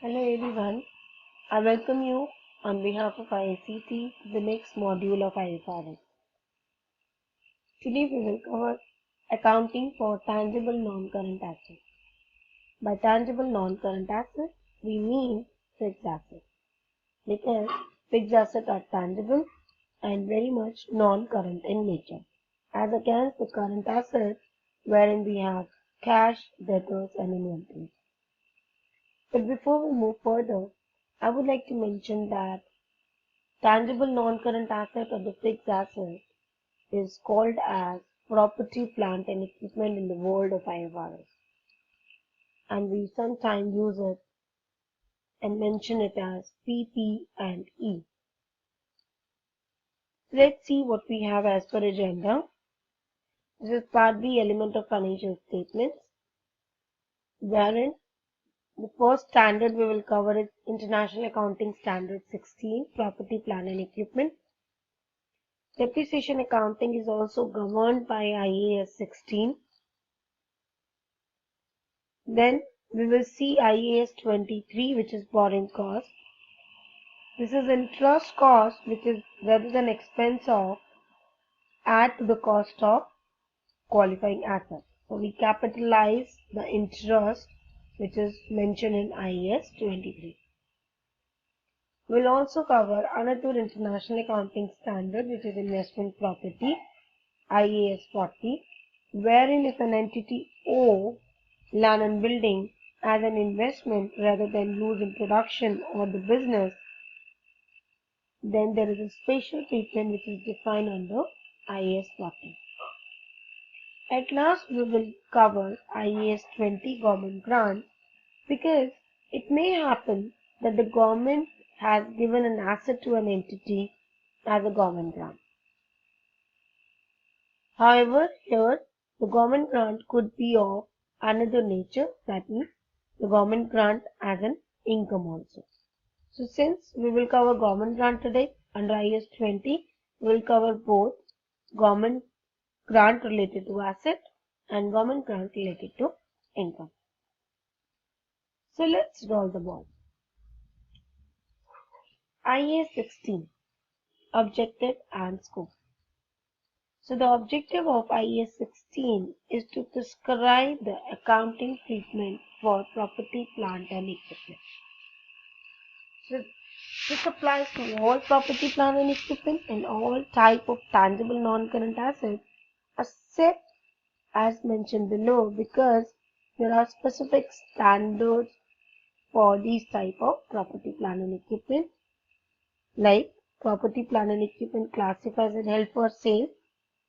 Hello everyone, I welcome you on behalf of ICT to the next module of IFRS. Today we will cover accounting for tangible non-current assets. By tangible non-current assets, we mean fixed assets because fixed assets are tangible and very much non-current in nature as against the current assets wherein we have cash, debtors and inventories. But before we move further, I would like to mention that tangible non-current asset or the fixed asset is called as property, plant and equipment in the world of IFRS. And we sometimes use it and mention it as PP and E. Let's see what we have as per agenda. This is part B, element of financial statements, wherein the first standard we will cover is International Accounting Standard 16, property, plant and equipment. Depreciation accounting is also governed by IAS 16. Then we will see IAS 23, which is borrowing cost. This is interest cost, which is rather than expense of, add to the cost of qualifying asset. So we capitalize the interest, which is mentioned in IAS 23. We'll also cover another international accounting standard, which is investment property, IAS 40, wherein if an entity owes land and building as an investment rather than use in production or the business, then there is a special treatment which is defined under IAS 40. At last, we will cover IAS 20 government grant because it may happen that the government has given an asset to an entity as a government grant. However, here the government grant could be of another nature, that means the government grant as an income also. So since we will cover government grant today under IAS 20, we will cover both government grant related to asset and government grant related to income. So let's roll the ball. IAS 16, objective and scope. So the objective of IAS 16 is to prescribe the accounting treatment for property, plant and equipment. So this applies to all property, plant and equipment and all type of tangible non-current assets except as mentioned below because there are specific standards for these type of property, plant and equipment. Like property, plant and equipment classifies as held for sale.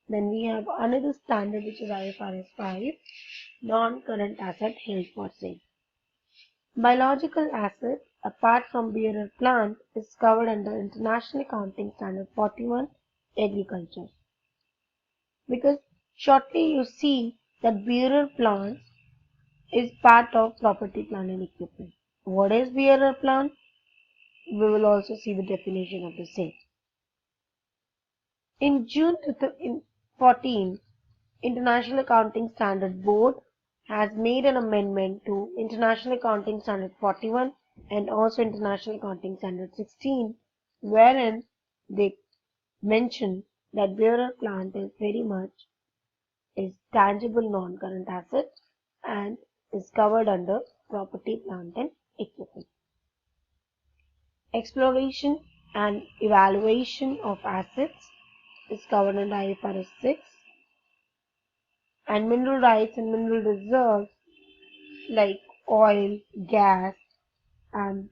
Then we have another standard which is IFRS 5, non-current asset held for sale. Biological asset apart from bearer plant is covered under International Accounting Standard 41, agriculture. Because shortly you see that bearer plant is part of property, plant and equipment. What is bearer plant? We will also see the definition of the same. In June 2014, International Accounting Standard Board has made an amendment to International Accounting Standard 41 and also International Accounting Standard 16, wherein they mention that bearer plant is very much is tangible non-current asset and is covered under property, plant and equipment. Exploration and evaluation of assets is covered under IFRS 6, and mineral rights and mineral reserves like oil, gas and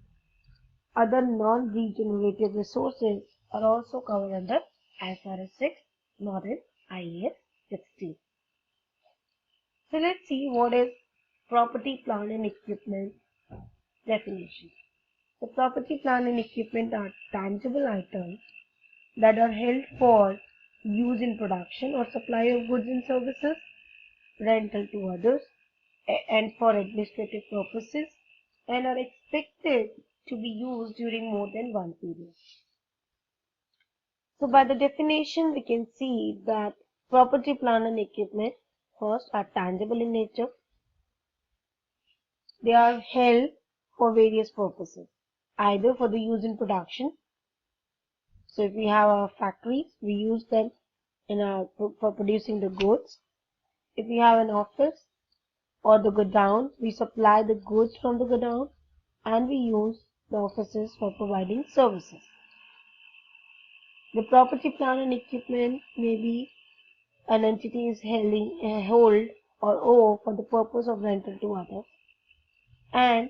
other non-regenerative resources are also covered under IFRS 6, not in IAS 16. So let's see what is property, plant and equipment definition. The property, plant and equipment are tangible items that are held for use in production or supply of goods and services, rental to others, and for administrative purposes, and are expected to be used during more than one period. So by the definition, we can see that property, plant and equipment first are tangible in nature. They are held for various purposes, either for the use in production. So if we have our factories, we use them for producing the goods. If we have an office or the godown, we supply the goods from the godown, and we use the offices for providing services. The property, plant and equipment may be an entity is hold or owe for the purpose of rental to others, and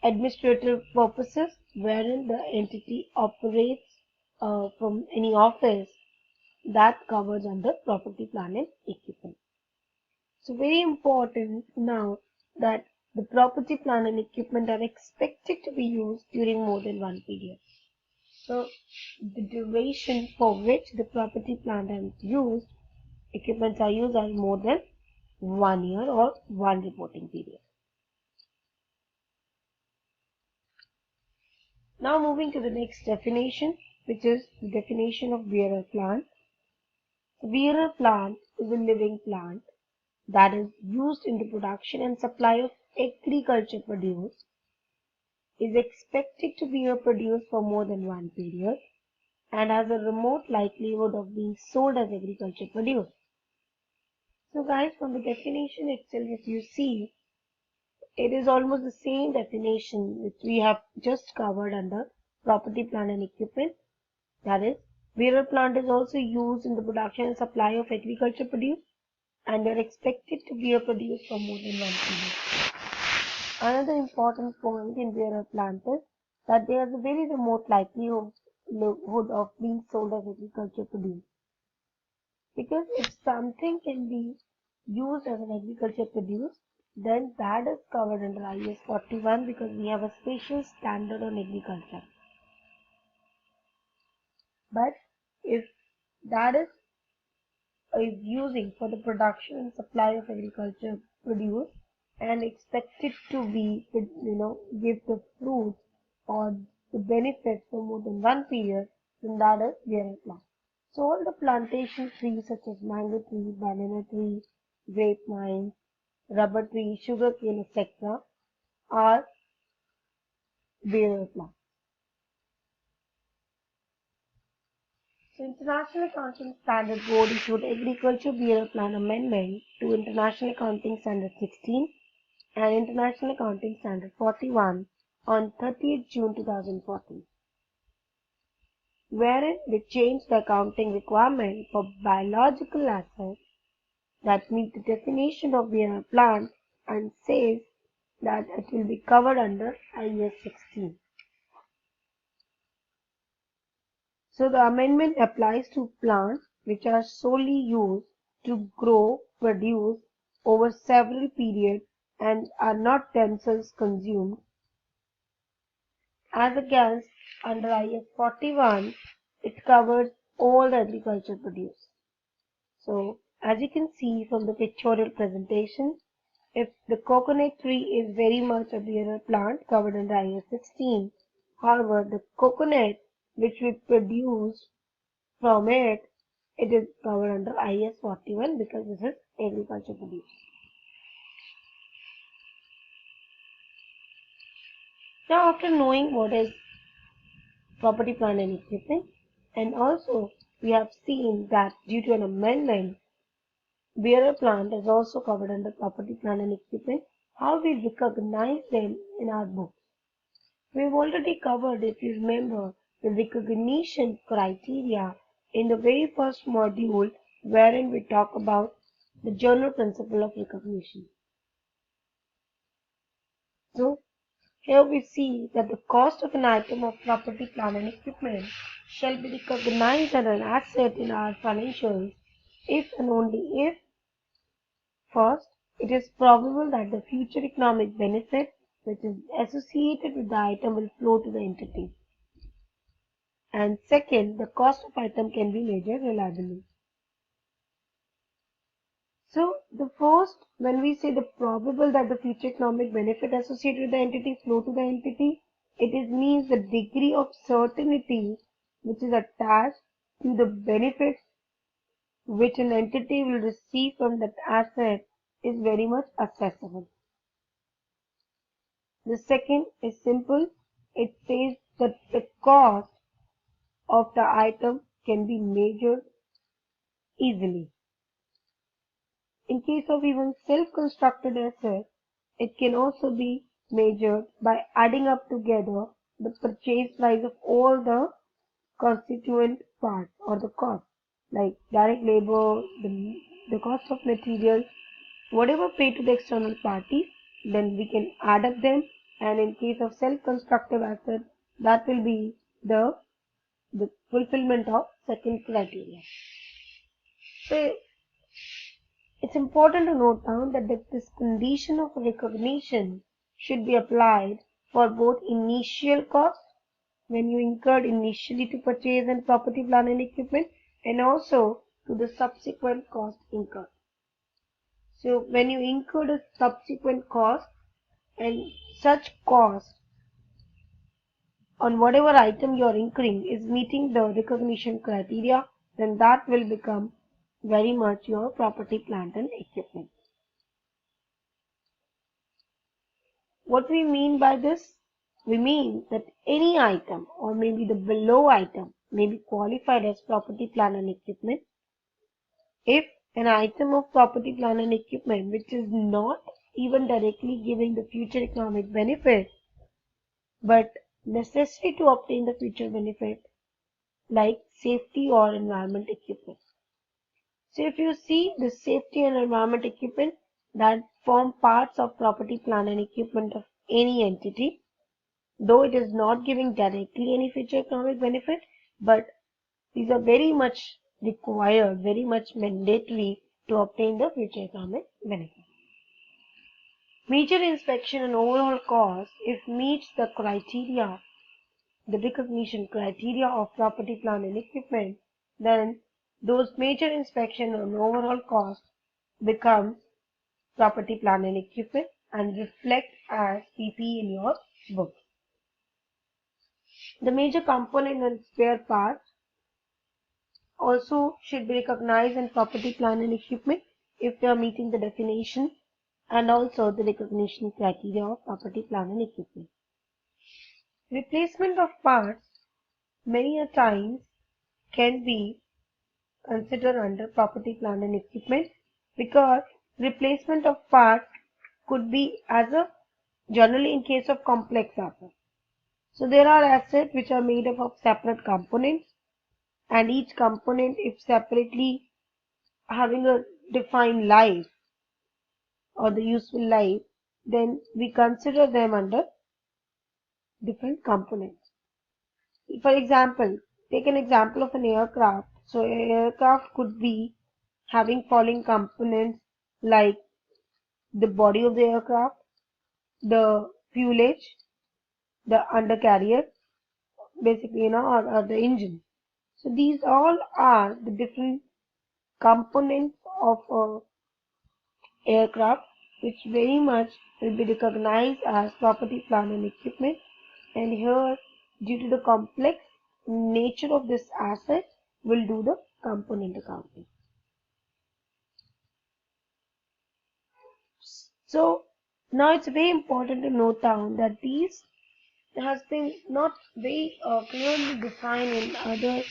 administrative purposes wherein the entity operates from any office that covers under property, plant and equipment. So very important now that the property, plant and equipment are expected to be used during more than one period. So the duration for which the property, plant and equipments are used are more than 1 year or one reporting period. Now moving to the next definition, which is the definition of bearer plant. The bearer plant is a living plant that is used in the production and supply of agriculture produce, is expected to be produced for more than one period, and has a remote likelihood of being sold as agriculture produce. So guys, from the definition itself, if you see, it is almost the same definition which we have just covered under property, plant and equipment. That is, bearer plant is also used in the production and supply of agriculture produce, and are expected to be produced for more than one period. Another important point in bearer plant is that there is a very remote likelihood of being sold as agriculture produce. Because if something can be used as an agriculture produce, then that is covered under IAS 41 because we have a special standard on agriculture. But if that is using for the production and supply of agriculture produce and expected to be, give the fruits or the benefits for more than one period, then that is bearer plant. So all the plantation trees such as mango tree, banana tree, grapevine, rubber tree, sugar cane, etc. are bearer plants. So International Accounting Standard Board issued Agriculture Bearer Plan Amendment to International Accounting Standard 16 and International Accounting Standard 41 on 30th June 2014, wherein they changed the accounting requirement for biological assets that meet the definition of bearer plant and says that it will be covered under IAS 16. So the amendment applies to plants which are solely used to grow, produce over several periods and are not themselves consumed, as against under IAS 41 it covers all the agriculture produce. So as you can see from the pictorial presentation, if the coconut tree is very much a bearer plant covered under IAS 16, however the coconut which we produce from it is covered under IAS 41 because this is agriculture produce. Now after knowing what is property, plant and equipment, and also we have seen that due to an amendment, bearer plant is also covered under property, plant and equipment, how we recognize them in our books. We have already covered, if you remember, the recognition criteria in the very first module wherein we talk about the general principle of recognition. So here we see that the cost of an item of property, plant and equipment shall be recognized as an asset in our financials if and only if, first, it is probable that the future economic benefit which is associated with the item will flow to the entity. And second, the cost of item can be measured reliably. So the first, when we say the probable that the future economic benefit associated with the entity flow to the entity, it means the degree of certainty which is attached to the benefits which an entity will receive from that asset is very much accessible. The second is simple. It says that the cost of the item can be measured easily. In case of even self-constructed asset, it can also be measured by adding up together the purchase price of all the constituent parts or the cost, like direct labor, the cost of material, whatever paid to the external parties, then we can add up them, and in case of self-constructive asset, that will be the fulfillment of second criteria. So it's important to note down that this condition of recognition should be applied for both initial cost when you incurred initially to purchase and property, plant and equipment, and also to the subsequent cost incurred. So when you incurred a subsequent cost and such cost on whatever item you are incurring is meeting the recognition criteria, then that will become very much your property, plant and equipment. What we mean by this? We mean that any item or maybe the below item may be qualified as property, plant and equipment if an item of property, plant and equipment which is not even directly giving the future economic benefit but necessary to obtain the future benefit, like safety or environment equipment. So if you see the safety and environment equipment that form parts of property, plant and equipment of any entity, though it is not giving directly any future economic benefit, but these are very much required, very much mandatory to obtain the future economic benefit. Major inspection and overall cost, if meets the criteria, the recognition criteria of property, plant and equipment, then those major inspection and overall cost becomes property, plant and equipment and reflect as PP in your book. The major component and spare parts also should be recognized in property, plant and equipment if they are meeting the definition and also the recognition criteria of property, plant and equipment. Replacement of parts many a times can be considered under property, plant and equipment because replacement of parts could be as a generally in case of complex assets. So there are assets which are made up of separate components, and each component if separately having a defined life or the useful life, then we consider them under different components. For example, take an example of an aircraft. So an aircraft could be having following components like the body of the aircraft, the fuselage, the undercarriage, basically, or the engine. So these all are the different components of a aircraft which very much will be recognized as property, plant and equipment, and here due to the complex nature of this asset will do the component accounting. So now it's very important to note down that these has been not very clearly defined in other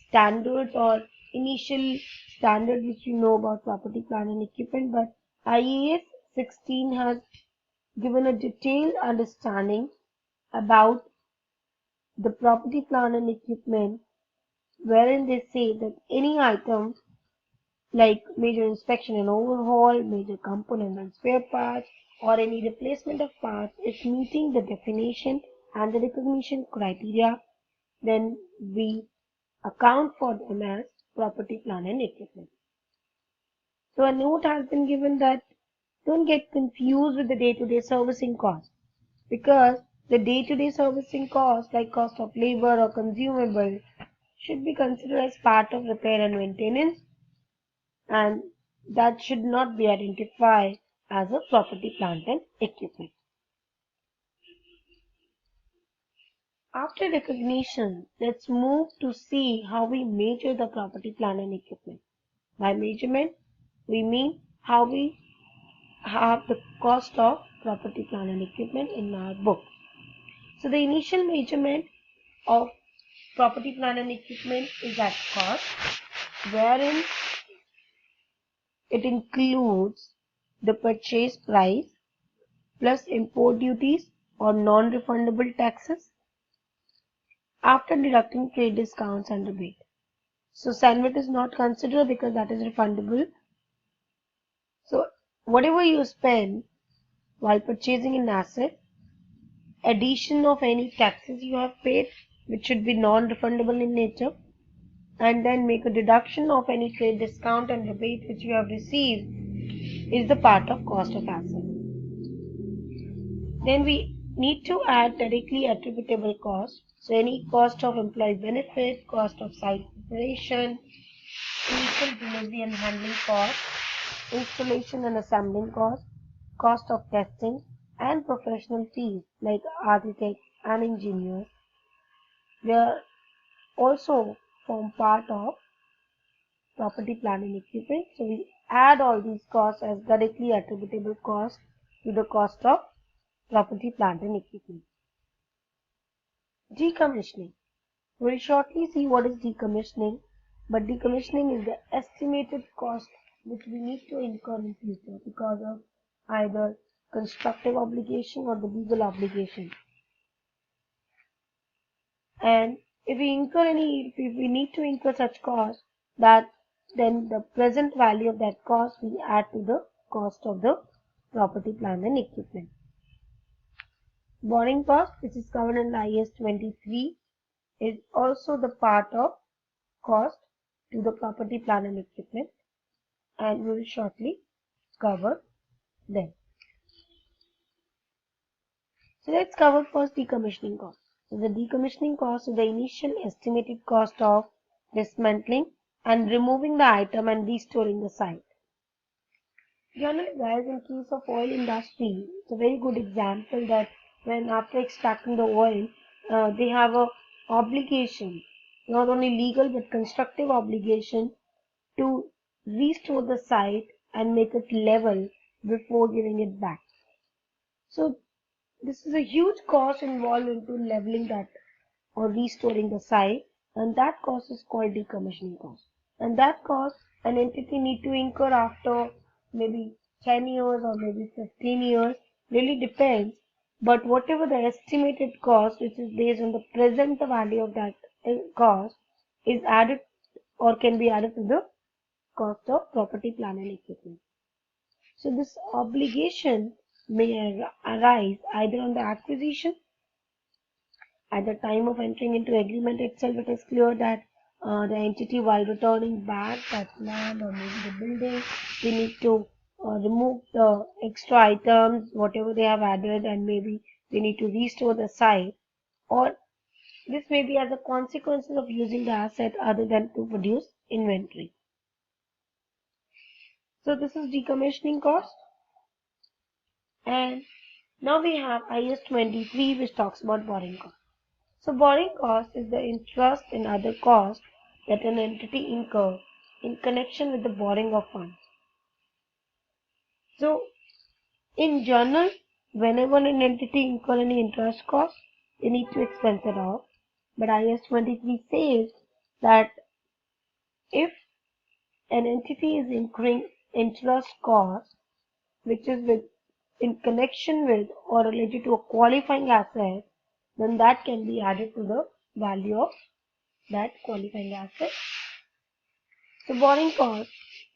standards or initial standards which you know about property, plant and equipment, but IAS 16 has given a detailed understanding about the property, plant and equipment, wherein they say that any item like major inspection and overhaul, major component and spare parts, or any replacement of parts is meeting the definition and the recognition criteria, then we account for them as property, plant and equipment. So a note has been given that don't get confused with the day-to-day servicing cost, because the day-to-day servicing cost like cost of labor or consumable should be considered as part of repair and maintenance, and that should not be identified as a property, plant and equipment. After recognition, let's move to see how we measure the property, plant and equipment. By measurement, we mean how we have the cost of property, plant and equipment in our book. So the initial measurement of property, plant and equipment is at cost, wherein it includes the purchase price plus import duties or non-refundable taxes after deducting trade discounts and rebate. So SANVIT is not considered because that is refundable. So whatever you spend while purchasing an asset, addition of any taxes you have paid, which should be non-refundable in nature, and then make a deduction of any trade discount and rebate which you have received, is the part of cost of asset. Then we need to add directly attributable cost. So any cost of employee benefit, cost of site operation, initial delivery and handling cost, installation and assembling cost, cost of testing, and professional fees like architects and engineers. They are also form part of property, plant and equipment. So we add all these costs as directly attributable cost to the cost of property, plant and equipment. Decommissioning. We will shortly see what is decommissioning, but decommissioning is the estimated cost which we need to incur in future because of either constructive obligation or the legal obligation. And if we need to incur such cost, that then the present value of that cost we add to the cost of the property, plant and equipment. Borrowing cost, which is covered in IAS 23, is also the part of cost to the property, plant and equipment, and we will shortly cover them. So let's cover first decommissioning cost. So the decommissioning cost is the initial estimated cost of dismantling and removing the item and restoring the site. Generally guys, in case of oil industry, it's a very good example that when after extracting the oil, they have a obligation, not only legal but constructive obligation, to restore the site and make it level before giving it back. So this is a huge cost involved into leveling that or restoring the site, and that cost is called decommissioning cost. And that cost an entity need to incur after maybe 10 years or maybe 15 years, really depends. But whatever the estimated cost, which is based on the present value of that cost, is added or can be added to the cost of property, plant and equipment. So this obligation may arise either on the acquisition. At the time of entering into agreement itself, it is clear that the entity, while returning back that land or maybe the building, they need to remove the extra items, whatever they have added, and maybe they need to restore the site, or this may be as a consequence of using the asset other than to produce inventory. So this is decommissioning cost. And now we have IAS 23, which talks about borrowing cost. So borrowing cost is the interest and other costs that an entity incurs in connection with the borrowing of funds. So in general, whenever an entity incurs any interest cost, they need to expense it off. But IAS 23 says that if an entity is incurring interest cost, which is in connection with or related to a qualifying asset, then that can be added to the value of that qualifying asset. So borrowing cost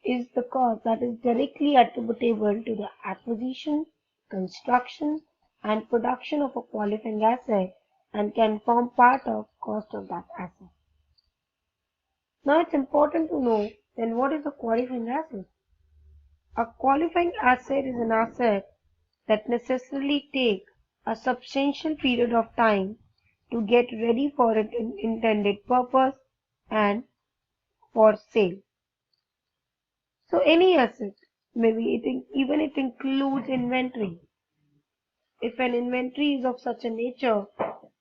is the cost that is directly attributable to the acquisition, construction and production of a qualifying asset and can form part of cost of that asset. Now it's important to know then what is a qualifying asset. A qualifying asset is an asset that necessarily takes a substantial period of time to get ready for its intended purpose and for sale. So any asset, maybe even it includes inventory. If an inventory is of such a nature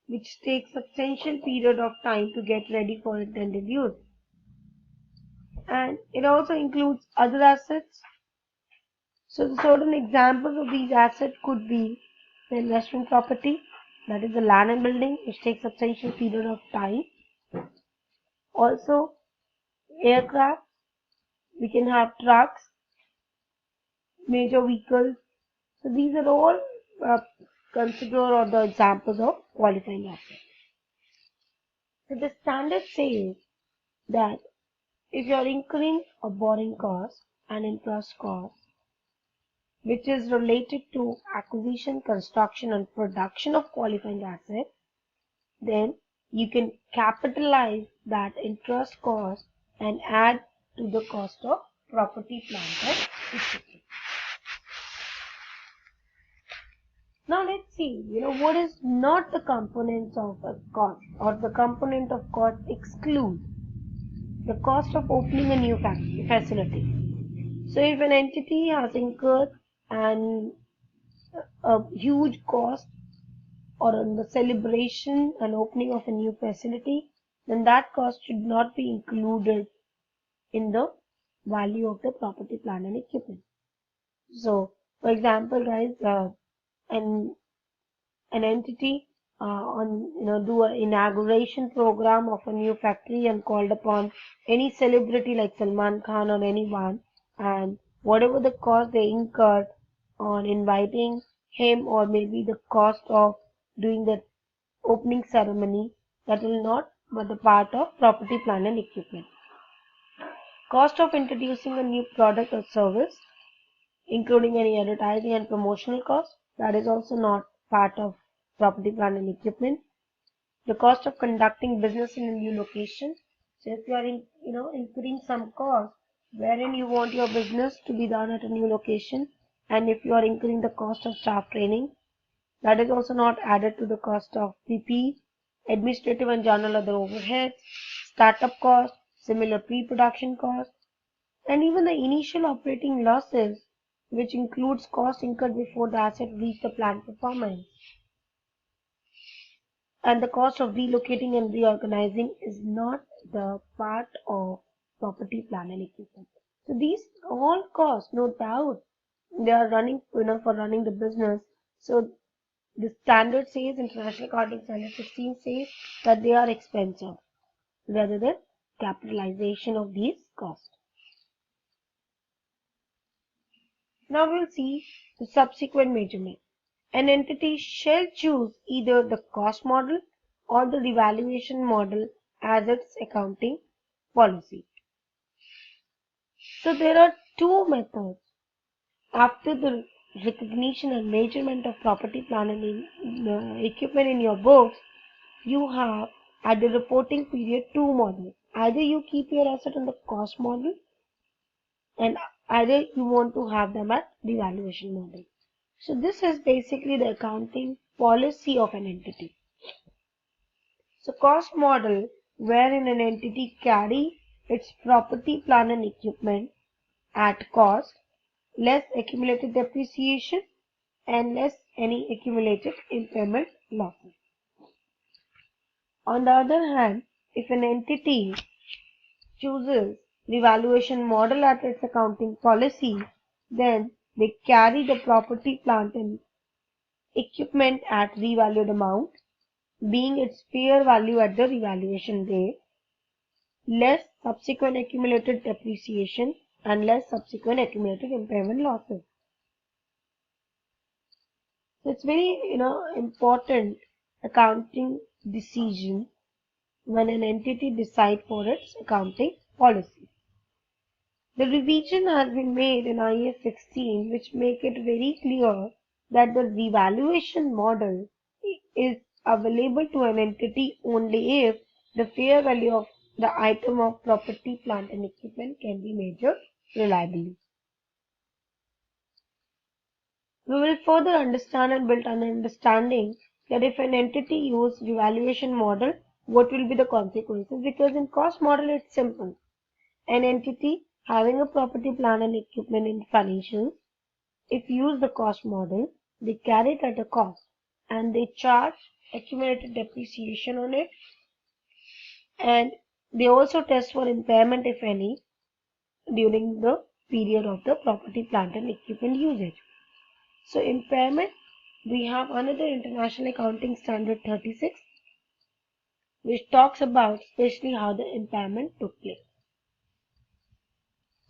which takes substantial period of time to get ready for intended use. And it also includes other assets. So the certain examples of these assets could be the investment property, that is the land and building, which takes substantial period of time. Also, aircraft, we can have trucks, major vehicles. So these are all considered or the examples of qualifying assets. So the standard says that if you are incurring a borrowing cost and interest cost, which is related to acquisition, construction and production of qualifying assets, then you can capitalize that interest cost and add to the cost of property, plant and equipment. Now let's see, what is not the components of a cost, or the component of cost exclude the cost of opening a new facility. So if an entity has incurred a huge cost or on the celebration and opening of a new facility, then that cost should not be included in the value of the property, plant and equipment. So for example, guys, an entity do an inauguration program of a new factory and called upon any celebrity like Salman Khan or anyone, and whatever the cost they incurred on inviting him, or maybe the cost of doing the opening ceremony, that will not be the part of property, plant and equipment. Cost of introducing a new product or service, including any advertising and promotional cost, that is also not part of property, plant and equipment. The cost of conducting business in a new location. So if you are incurring some cost wherein you want your business to be done at a new location, and if you are incurring the cost of staff training, that is also not added to the cost of PP, administrative and general other overheads, startup cost, similar pre-production cost, and even the initial operating losses, which includes costs incurred before the asset reached the planned performance. And the cost of relocating and reorganizing is not the part of property, plant and equipment. So these all costs, no doubt, they are running, for running the business. So the standard says, International Accounting Standard 16 says that they are expensive rather than capitalization of these costs. Now we'll see the subsequent measurement. An entity shall choose either the cost model or the revaluation model as its accounting policy. So there are two methods. After the recognition and measurement of property, plant and equipment in your books, you have at the reporting period two models. Either you keep your asset on the cost model, and either you want to have them at the valuation model. So this is basically the accounting policy of an entity. So cost model, wherein an entity carry its property, plant and equipment at cost, less accumulated depreciation and less any accumulated impairment losses. On the other hand, if an entity chooses the valuation model at its accounting policy, then they carry the property, plant and equipment at revalued amount, being its fair value at the revaluation date, less subsequent accumulated depreciation and less subsequent accumulated impairment losses. So it's very important accounting decision when an entity decides for its accounting policy. The revision has been made in IAS 16, which make it very clear that the revaluation model is available to an entity only if the fair value of the item of property, plant and equipment can be measured reliably. We will further understand and build an understanding that if an entity uses revaluation model, what will be the consequences, because in cost model it's simple. An entity having a property, plant and equipment in financials, if you use the cost model, they carry it at a cost and they charge accumulated depreciation on it, and they also test for impairment if any during the period of the property, plant and equipment usage. So impairment, we have another International Accounting Standard 36, which talks about especially how the impairment took place.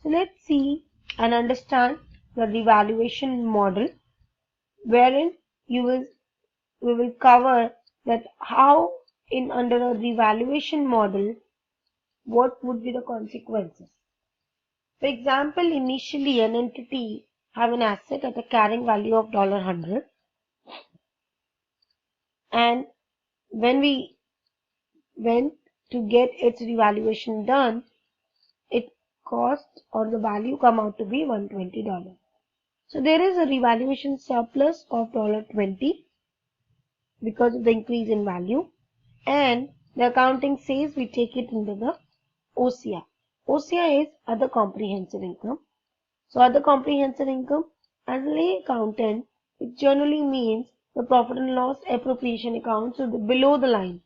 So let's see and understand the revaluation model, wherein we will cover that how in under a revaluation model, what would be the consequences. For example, initially an entity have an asset at a carrying value of $100, and when we went to get its revaluation done, it cost or the value come out to be $120. So there is a revaluation surplus of $20 because of the increase in value, and the accounting says we take it into the OCI. OCI is other comprehensive income. So other comprehensive income, as a lay accountant, it generally means the profit and loss appropriation account, so below the line.